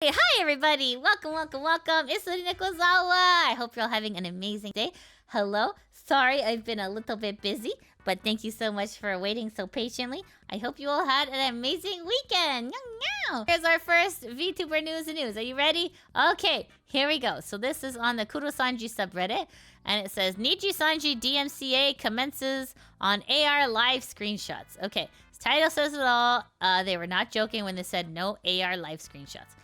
Hey, hi everybody! Welcome, welcome, welcome! It's Nikozawa! I hope you're all having an amazing day. Hello? Sorry I've been a little bit busy, but thank you so much for waiting so patiently. I hope you all had an amazing weekend! Here's our first VTuber news. Are you ready? Okay, here we go. So this is on the Kurosanji subreddit, and it says, NIJISANJI DMCA commences on AR live screenshots. Okay, this title says it all. They were not joking when they said no AR live screenshots.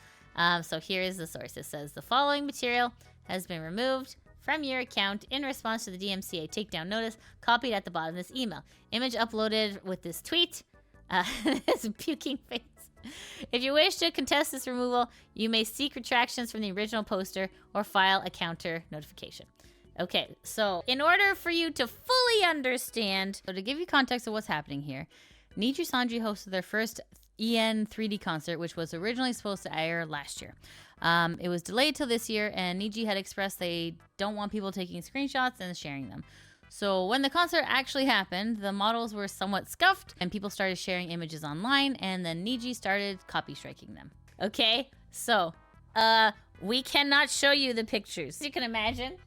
So here is the source. It says, the following material has been removed from your account in response to the DMCA takedown notice copied at the bottom of this email. Image uploaded with this tweet. This puking face. If you wish to contest this removal, you may seek retractions from the original poster or file a counter notification. Okay, so in order for you to fully understand, so to give you context of what's happening here, Nijisanji hosted their first EN 3D concert, which was originally supposed to air last year. It was delayed till this year, and Niji had expressed they don't want people taking screenshots and sharing them. So when the concert actually happened, the models were somewhat scuffed, and people started sharing images online, and then Niji started copystriking them. Okay, so we cannot show you the pictures. You can imagine.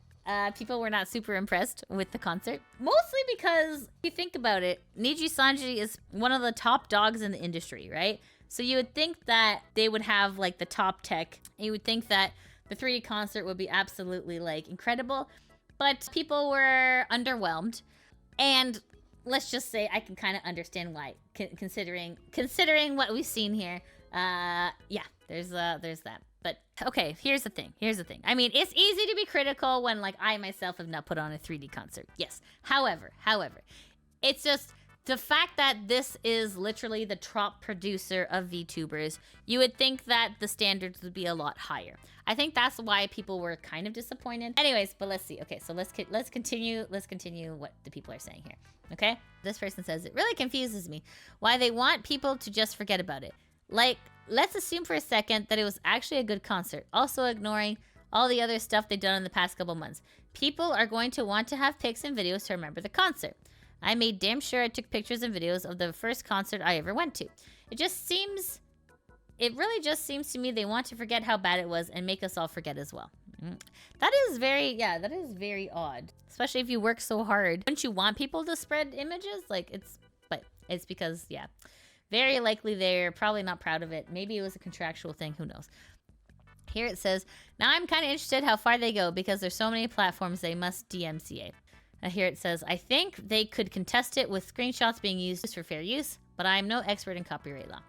People were not super impressed with the concert. Mostly because, if you think about it, Nijisanji is one of the top dogs in the industry, right? So you would think that they would have, like, the top tech. You would think that the 3D concert would be absolutely, like, incredible. But people were underwhelmed. And let's just say I can kind of understand why, considering what we've seen here. Yeah, there's that. But, okay, here's the thing. I mean, it's easy to be critical when, like, I myself have not put on a 3D concert. Yes. However, it's just the fact that this is literally the top producer of VTubers, you would think that the standards would be a lot higher. I think that's why people were kind of disappointed. Anyways, but let's see. Okay, so let's continue what the people are saying here. Okay? This person says, it really confuses me why they want people to just forget about it. Like, let's assume for a second that it was actually a good concert, also ignoring all the other stuff they've done in the past couple months. People are going to want to have pics and videos to remember the concert. I made damn sure I took pictures and videos of the first concert I ever went to. It really just seems to me they want to forget how bad it was and make us all forget as well. That is very odd. Especially if you work so hard. Wouldn't you want people to spread images? But it's because, yeah. Very likely they're probably not proud of it. Maybe it was a contractual thing, who knows. Here it says, now I'm kind of interested how far they go because there's so many platforms they must DMCA. Here it says, I think they could contest it with screenshots being used for fair use, but I'm no expert in copyright law.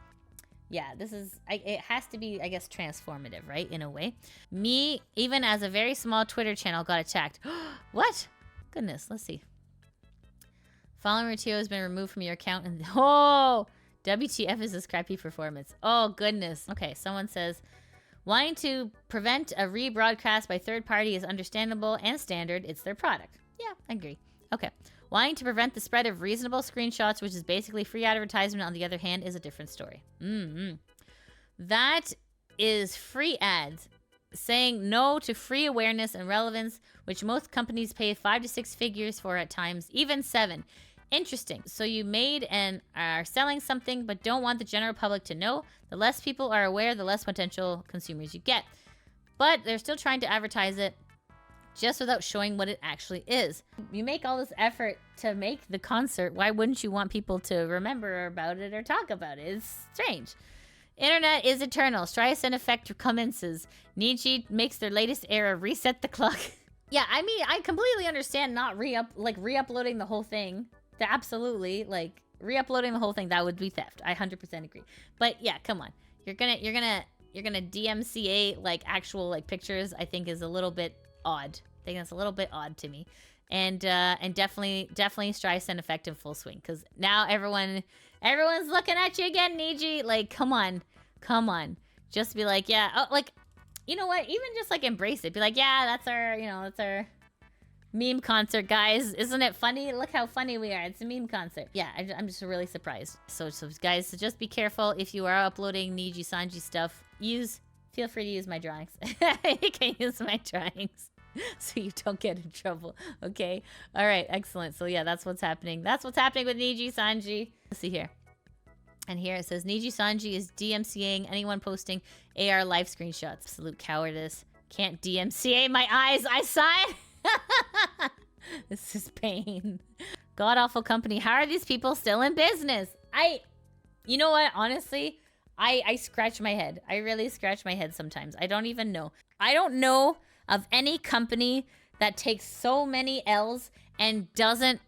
Yeah, it has to be, I guess, transformative, right, in a way. Me, even as a very small Twitter channel, got attacked. What? Goodness, let's see. Following material has been removed from your account and, oh! WTF is this crappy performance. Oh, goodness. Okay, someone says, wanting to prevent a rebroadcast by third party is understandable and standard. It's their product. Yeah, I agree. Okay. Wanting to prevent the spread of reasonable screenshots, which is basically free advertisement, on the other hand, is a different story. That is free ads. Saying no to free awareness and relevance, which most companies pay 5 to 6 figures for at times, even 7. Interesting. So you made and are selling something but don't want the general public to know. The less people are aware, the less potential consumers you get. But they're still trying to advertise it just without showing what it actually is. You make all this effort to make the concert. Why wouldn't you want people to remember about it or talk about it? It's strange. Internet is eternal. Strife and effect commences. Niji makes their latest era reset the clock. Yeah, I mean, I completely understand not re-uploading the whole thing. Absolutely, like, re-uploading the whole thing, that would be theft. I 100% agree. But yeah, come on. You're gonna DMCA, like, actual, like, pictures, I think is a little bit odd. I think that's a little bit odd to me. And definitely Streisand effect in full swing. Because now everyone's looking at you again, Niji. Like, come on. Just be like, yeah, oh, like, you know what? Even just, like, embrace it. Be like, yeah, that's our meme concert, guys. Isn't it funny? Look how funny we are. It's a meme concert. Yeah, I'm just really surprised. So guys, so just be careful if you are uploading Nijisanji stuff. Feel free to use my drawings. You can use my drawings so you don't get in trouble. Okay? All right, excellent. So yeah, that's what's happening. That's what's happening with Nijisanji. Let's see here. And here it says, Nijisanji is DMCAing anyone posting AR live screenshots. Absolute cowardice. Can't DMCA my eyes. I saw it. This is pain. God-awful company. How are these people still in business? You know what? Honestly, I scratch my head. I really scratch my head sometimes. I don't even know. I don't know of any company that takes so many L's and doesn't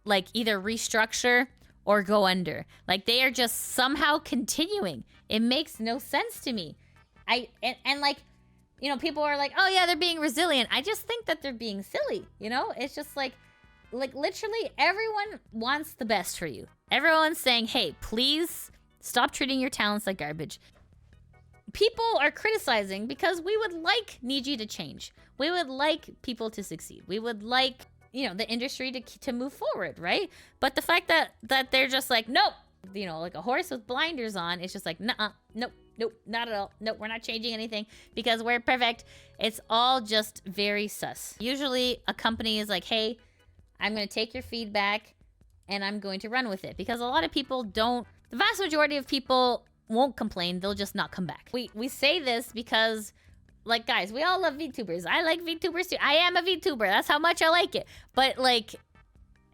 like either restructure or go under. Like they are just somehow continuing. It makes no sense to me. And like, you know, people are like, oh yeah, they're being resilient. I just think that they're being silly, you know? It's just like literally everyone wants the best for you. Everyone's saying, hey, please stop treating your talents like garbage. People are criticizing because we would like Niji to change. We would like people to succeed. We would like, you know, the industry to move forward, right? But the fact that they're just like, nope, you know, like a horse with blinders on, it's just like, nuh-uh, nope, not at all. Nope, we're not changing anything because we're perfect. It's all just very sus. Usually a company is like, hey, I'm going to take your feedback and I'm going to run with it, because a lot of people don't, the vast majority of people won't complain. They'll just not come back. We say this because, like, guys, we all love VTubers. I like VTubers too. I am a VTuber. That's how much I like it. But like,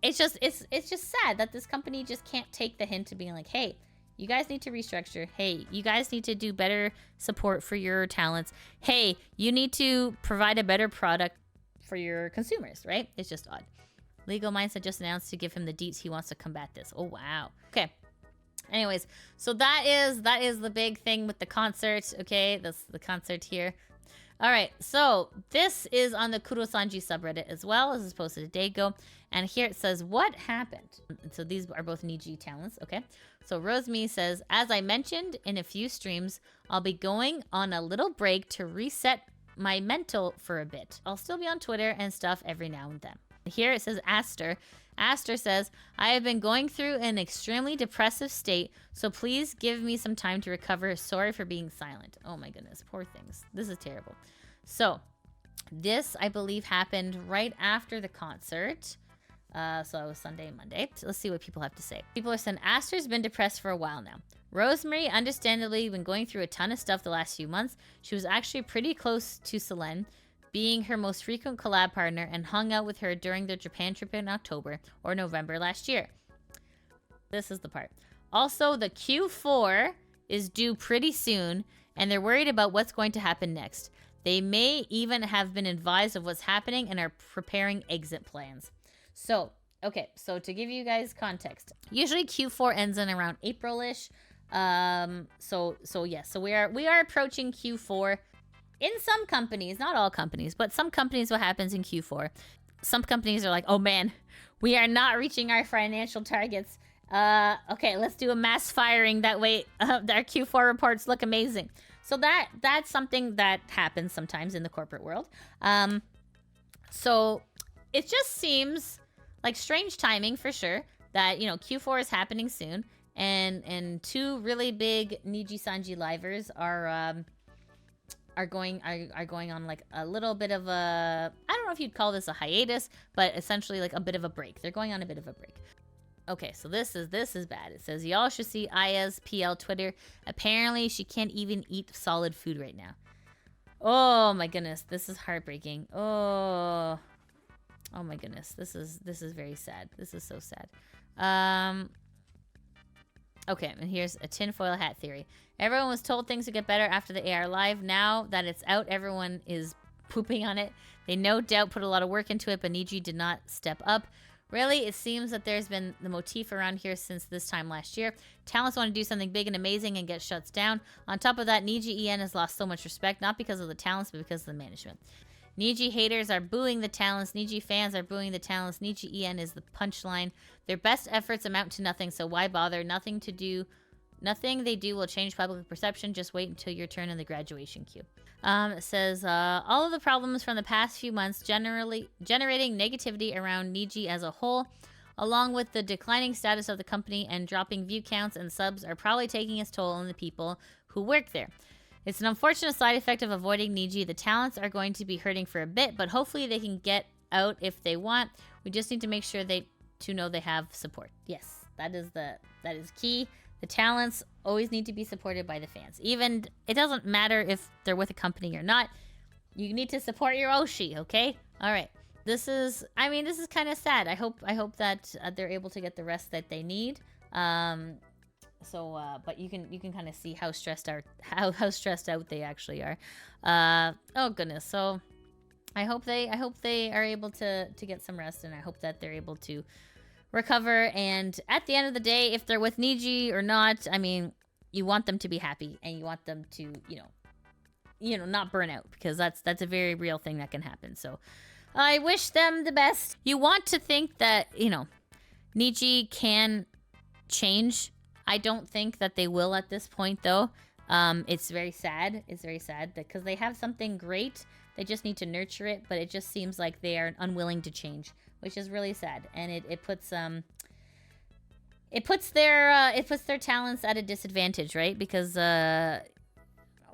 it's just sad that this company just can't take the hint to being like, hey, you guys need to restructure. Hey, you guys need to do better support for your talents. Hey, you need to provide a better product for your consumers, right? It's just odd. Legal Mindset just announced to give him the deets he wants to combat this. Oh, wow. Okay. Anyways, so that is the big thing with the concert, okay? That's the concert here. All right, so this is on the Kurosanji subreddit as well. This was posted a day ago. And here it says, what happened? And so these are both Niji talents, okay? So Rosemi says, as I mentioned in a few streams, I'll be going on a little break to reset my mental for a bit. I'll still be on Twitter and stuff every now and then. Here it says Aster. Aster says, I have been going through an extremely depressive state, so please give me some time to recover. Sorry for being silent. Oh my goodness, poor things. This is terrible. So this, I believe, happened right after the concert. So it was Sunday and Monday. So let's see what people have to say. People are saying, Aster's been depressed for a while now. Rosemary, understandably, been going through a ton of stuff the last few months. She was actually pretty close to Selene, being her most frequent collab partner, and hung out with her during their Japan trip in October or November last year. This is the part. Also, the Q4 is due pretty soon, and they're worried about what's going to happen next. They may even have been advised of what's happening and are preparing exit plans. So, okay, so to give you guys context, usually Q4 ends in around April-ish. So we are approaching Q4. In some companies, not all companies, but some companies, what happens in Q4, some companies are like, oh man, we are not reaching our financial targets. Okay, let's do a mass firing. That way our Q4 reports look amazing. So that's something that happens sometimes in the corporate world. So it just seems like strange timing for sure that, you know, Q4 is happening soon, and two really big Nijisanji livers are going on like a little bit of a, I don't know if you'd call this a hiatus, but essentially like a bit of a break. They're going on a bit of a break. Okay, so this is bad. It says, y'all should see Aya's PL Twitter. Apparently she can't even eat solid food right now. Oh my goodness, this is heartbreaking. Oh my goodness, this is very sad. This is so sad. Okay, and here's a tinfoil hat theory. Everyone was told things would get better after the AR Live. Now that it's out, everyone is pooping on it. They no doubt put a lot of work into it, but Niji did not step up. Really, it seems that there's been the motif around here since this time last year. Talents want to do something big and amazing and get shuts down. On top of that, Niji EN has lost so much respect, not because of the talents, but because of the management. Niji haters are booing the talents. Niji fans are booing the talents. Niji EN is the punchline. Their best efforts amount to nothing, so why bother? Nothing they do will change public perception. Just wait until your turn in the graduation queue. It says, all of the problems from the past few months generally generating negativity around Niji as a whole, along with the declining status of the company and dropping view counts and subs, are probably taking its toll on the people who work there. It's an unfortunate side effect of avoiding Niji. The talents are going to be hurting for a bit, but hopefully they can get out if they want. We just need to make sure to know they have support. Yes, that is key. The talents always need to be supported by the fans. Even, it doesn't matter if they're with a company or not. You need to support your Oshi, okay? All right. This is kind of sad. I hope that they're able to get the rest that they need. But you can kind of see how stressed out they actually are. Oh goodness. So I hope they are able to get some rest, and I hope that they're able to recover. And at the end of the day, if they're with Niji or not, I mean, you want them to be happy, and you want them to, not burn out, because that's a very real thing that can happen. So I wish them the best. You want to think that, Niji can change. I don't think that they will at this point, though. It's very sad. It's very sad because they have something great. They just need to nurture it, but it just seems like they are unwilling to change, which is really sad. And it puts their talents at a disadvantage, right? Because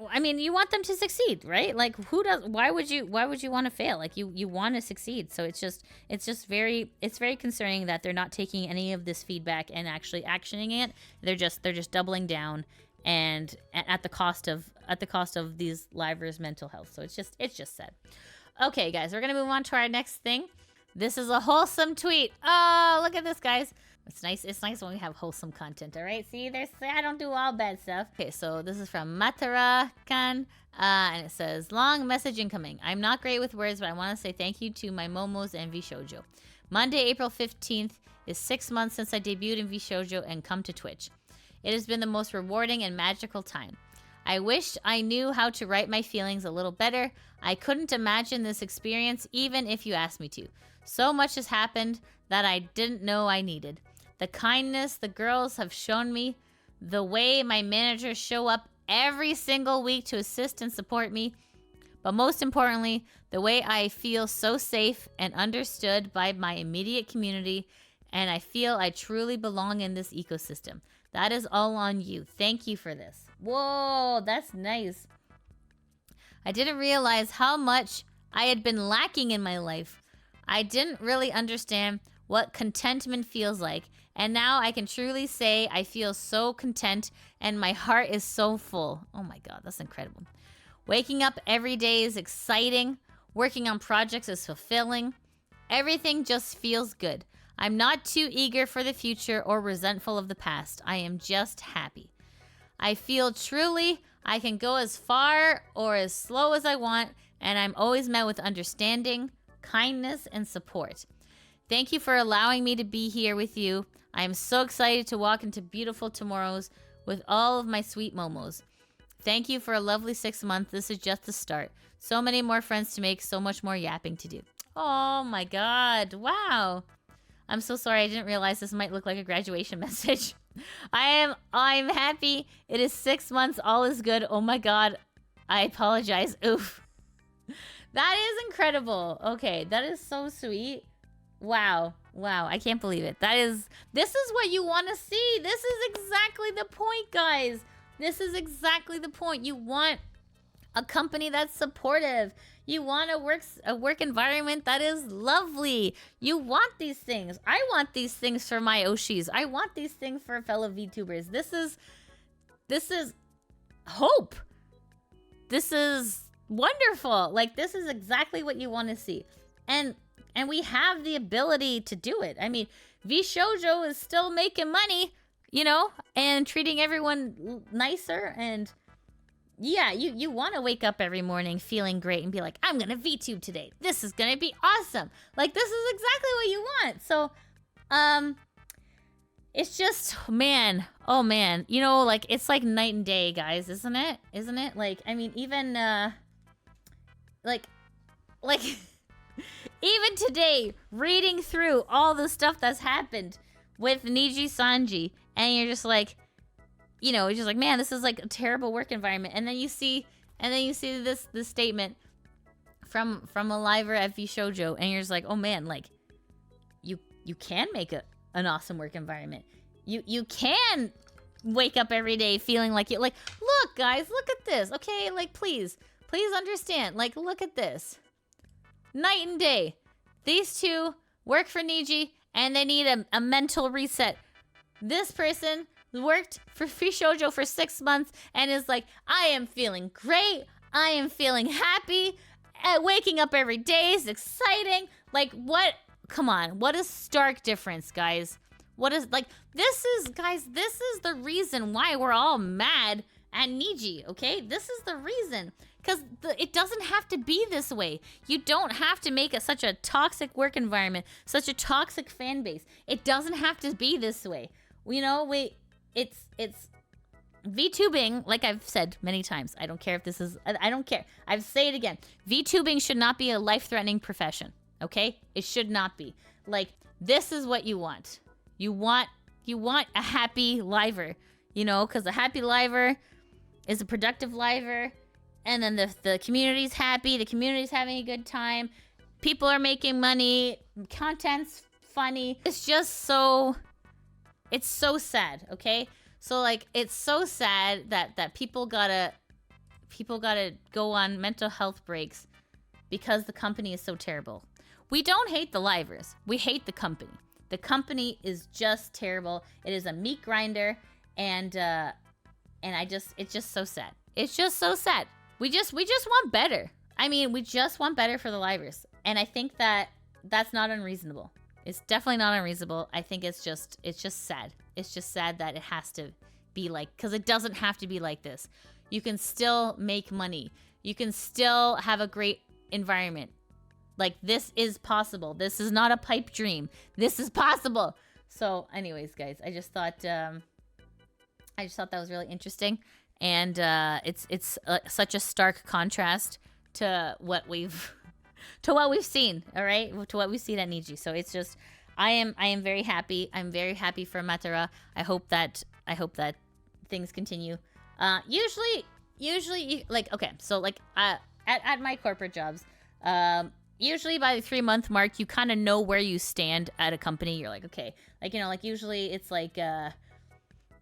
I mean, you want them to succeed, right? Like, why would you want to fail? Like, you want to succeed. So it's very concerning that they're not taking any of this feedback and actually actioning it. They're just doubling down, and at the cost of these livers' mental health. So it's just sad. Okay, guys, we're gonna move on to our next thing. This is a wholesome tweet. Oh, look at this, guys. It's nice when we have wholesome content, all right? See, I don't do all bad stuff. Okay, so this is from Matara-kan, and it says, long message incoming. I'm not great with words, but I want to say thank you to my momos and VShoujo. Monday, April 15th is 6 months since I debuted in VShoujo and come to Twitch. It has been the most rewarding and magical time. I wished I knew how to write my feelings a little better. I couldn't imagine this experience even if you asked me to. So much has happened that I didn't know I needed. The kindness the girls have shown me, the way my managers show up every single week to assist and support me, but most importantly, the way I feel so safe and understood by my immediate community, and I feel I truly belong in this ecosystem. That is all on you. Thank you for this. Whoa, that's nice. I didn't realize how much I had been lacking in my life. I didn't really understand what contentment feels like, and now I can truly say I feel so content and my heart is so full. Oh my god, that's incredible. Waking up every day is exciting. Working on projects is fulfilling. Everything just feels good. I'm not too eager for the future or resentful of the past. I am just happy. I feel truly I can go as far or as slow as I want, and I'm always met with understanding, kindness, and support. Thank you for allowing me to be here with you. I am so excited to walk into beautiful tomorrows with all of my sweet momos. Thank you for a lovely 6 months. This is just the start. So many more friends to make, so much more yapping to do. Oh my god, wow. I'm so sorry, I didn't realize this might look like a graduation message. I'm happy. It is 6 months, all is good. Oh my god, I apologize. Oof. That is incredible. Okay, that is so sweet. Wow. Wow, I can't believe it. This is what you want to see. This is exactly the point, guys. This is exactly the point. You want a company that's supportive. You want a work environment that is lovely. You want these things. I want these things for my Oshis. I want these things for fellow VTubers. This is hope. This is wonderful. Like, this is exactly what you want to see. And we have the ability to do it. I mean, VShoujo is still making money, and treating everyone nicer. And yeah, you want to wake up every morning feeling great and be like, I'm going to VTube today. This is going to be awesome. Like, this is exactly what you want. So, it's just, man, oh man, like, it's like night and day, guys, isn't it? Isn't it? Like, I mean, even, like, even today, reading through all the stuff that's happened with Nijisanji, and you're just like, you're just like, man, this is like a terrible work environment. And then you see this statement from a liver at VShoujo, and you're just like, oh man, like, you can make an awesome work environment. You can wake up every day feeling like you like, look, guys, look at this. Okay, like, please understand. Like, look at this. Night and day. These two work for Niji, and they need a mental reset. This person worked for free shoujo for 6 months and is like, I am feeling great. I am feeling happy. Waking up every day is exciting. Like, what? Come on. What a stark difference, guys. What is, like, this is, guys, this is the reason why we're all mad at Niji, okay? This is the reason. Because it doesn't have to be this way. You don't have to make it such a toxic work environment, such a toxic fan base. It doesn't have to be this way. You know, it's VTubing, like I've said many times. I don't care if this is, I don't care. I've say it again. VTubing should not be a life-threatening profession, okay? It should not be. Like, this is what you want. You want a happy liver, you know, because a happy liver is a productive liver, and then the community's happy, the community's having a good time, people are making money, content's funny. It's just so, it's so sad, okay? So, like, it's so sad that people gotta go on mental health breaks because the company is so terrible. We don't hate the livers, we hate the company. The company is just terrible. It is a meat grinder, and it's just so sad. It's just so sad. We just want better. I mean, we just want better for the livers, and I think that's not unreasonable. It's definitely not unreasonable. I think it's just sad. It's just sad that it has to be like, because it doesn't have to be like this. You can still make money. You can still have a great environment. Like, this is possible. This is not a pipe dream. This is possible. So, anyways, guys, I just thought that was really interesting, and it's such a stark contrast to what we've seen. All right, to what we've seen at Niji. So it's just, I am very happy. I'm very happy for Matara. I hope that things continue. Usually, like, okay, so like at my corporate jobs, usually by the 3-month mark, you kind of know where you stand at a company. You're like, okay, like, you know, like usually it's like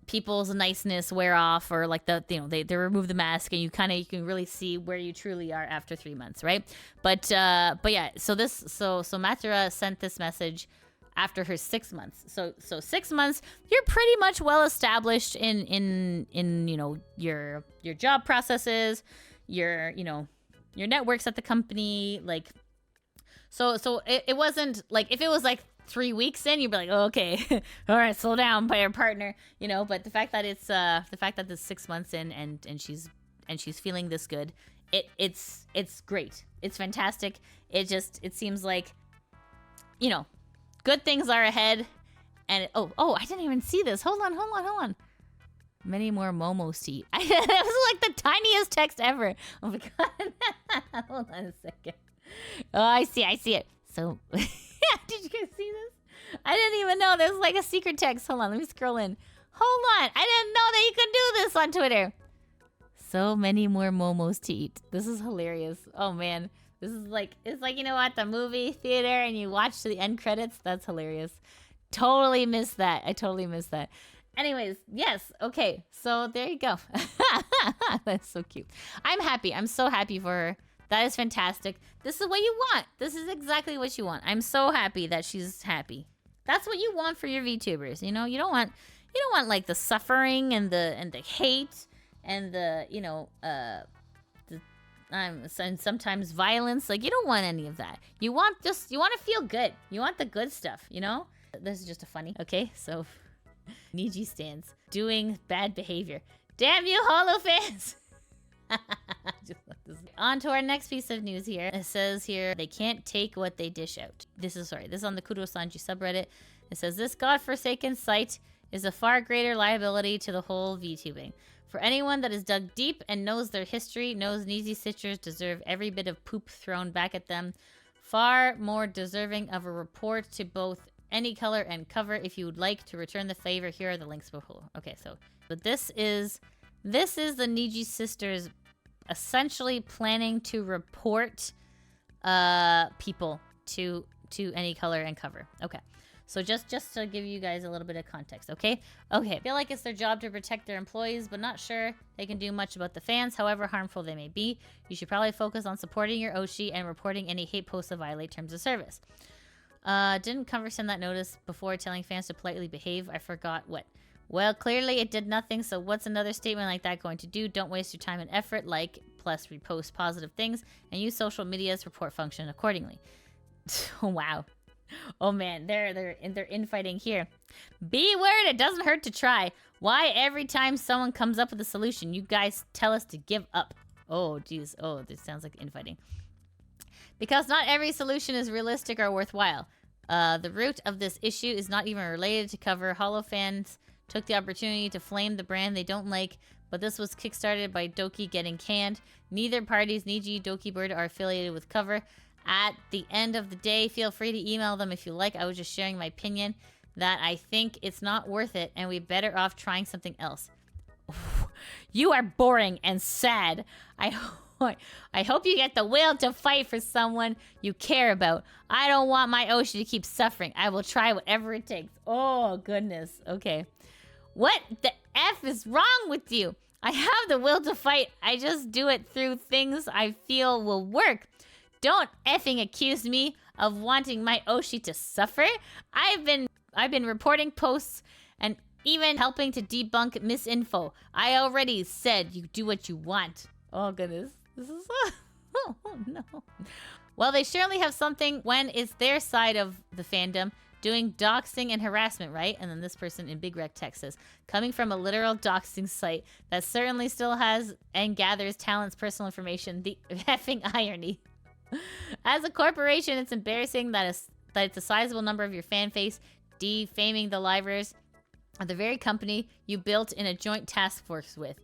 people's niceness wear off, or like they remove the mask, and you can really see where you truly are after 3 months, right? But yeah, so Matara sent this message after her 6 months. So 6 months, you're pretty much well established in you know, your job processes, your networks at the company, like. So it wasn't like, if it was like 3 weeks in, you'd be like, oh, okay, all right, slow down by your partner, you know. But the fact that it's 6 months in, and she's feeling this good, it's great. It's fantastic. It seems like, you know, good things are ahead. And oh, I didn't even see this. Hold on. Many more momos to eat. That was like the tiniest text ever. Oh my god. Hold on a second. Oh, I see it. So, did you guys see this? I didn't even know there's like a secret text. Hold on, let me scroll in. Hold on, I didn't know that you could do this on Twitter. So many more momos to eat. This is hilarious. Oh man, this is like, it's like, you know, at the movie theater and you watch the end credits. That's hilarious. Totally missed that. I totally missed that. Anyways, yes, okay, so there you go. That's so cute. I'm happy. I'm so happy for her. That is fantastic. This is what you want. This is exactly what you want. I'm so happy that she's happy. That's what you want for your VTubers. You know, you don't want like the suffering and the hate and the, you know, and sometimes violence. Like, you don't want any of that. You want to feel good. You want the good stuff, you know? This is just a funny. Okay, so Niji stands doing bad behavior. Damn you, Holo fans! On to our next piece of news here. It says here, they can't take what they dish out. This is on the Kurosanji subreddit. It says, this godforsaken site is a far greater liability to the whole VTubing. For anyone that has dug deep and knows their history, knows NijiSisters deserve every bit of poop thrown back at them. Far more deserving of a report to both any color and cover. If you would like to return the favor, here are the links below. Okay, but this is the NijiSisters essentially planning to report people to any color and cover. Okay, so just to give you guys a little bit of context. Okay, I feel like it's their job to protect their employees, but not sure they can do much about the fans, however harmful they may be. You should probably focus on supporting your Oshi and reporting any hate posts that violate terms of service. Didn't cover send that notice before telling fans to politely behave? I forgot what Well, clearly it did nothing, so what's another statement like that going to do? Don't waste your time and effort, like, plus repost positive things, and use social media's report function accordingly. Wow. Oh man, they're infighting here. B word, it doesn't hurt to try. Why every time someone comes up with a solution, you guys tell us to give up? Oh, geez. Oh, this sounds like infighting. Because not every solution is realistic or worthwhile. The root of this issue is not even related to cover. Hollow fans took the opportunity to flame the brand they don't like, but this was kickstarted by Doki getting canned. Neither parties, Niji, Doki Bird, are affiliated with cover. At the end of the day, feel free to email them if you like. I was just sharing my opinion that I think it's not worth it and we're better off trying something else. You are boring and sad. I hope you get the will to fight for someone you care about. I don't want my Oshi to keep suffering. I will try whatever it takes. Oh, goodness. Okay. What the F is wrong with you? I have the will to fight. I just do it through things I feel will work. Don't effing accuse me of wanting my Oshi to suffer. I've been reporting posts and even helping to debunk misinfo. I already said you do what you want. Oh goodness. This is oh no. Well, they surely have something when it's their side of the fandom doing doxing and harassment, right? And then this person in big rec text says, coming from a literal doxing site that certainly still has and gathers talent's personal information. The effing irony. As a corporation, it's embarrassing that it's a sizable number of your fan base defaming the livers of the very company you built in a joint task force with.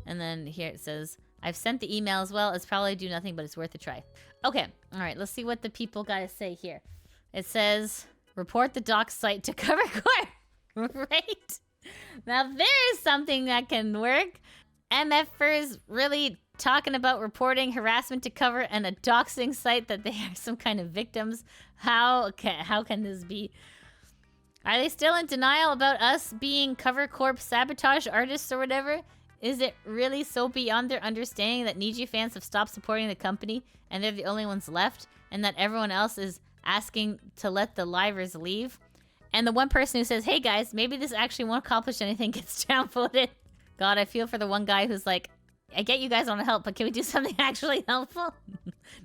And then here it says, I've sent the email as well. It's probably do nothing, but it's worth a try. Okay, all right, let's see what the people gotta say here. It says, report the doc site to cover court. Right? Now there is something that can work. MFers really talking about reporting harassment to cover and a doxing site that they are some kind of victims. How can this be? Are they still in denial about us being cover corp sabotage artists or whatever? Is it really so beyond their understanding that Niji fans have stopped supporting the company and they're the only ones left and that everyone else is asking to let the livers leave? And the one person who says, hey guys, maybe this actually won't accomplish anything gets downvoted. God, I feel for the one guy who's like, I get you guys want to help, but can we do something actually helpful?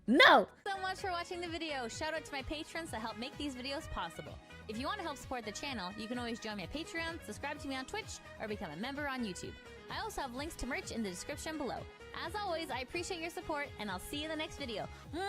No! So much for watching the video. Shout out to my patrons that help make these videos possible. If you want to help support the channel, you can always join my Patreon, subscribe to me on Twitch, or become a member on YouTube. I also have links to merch in the description below. As always, I appreciate your support, and I'll see you in the next video. Mwah!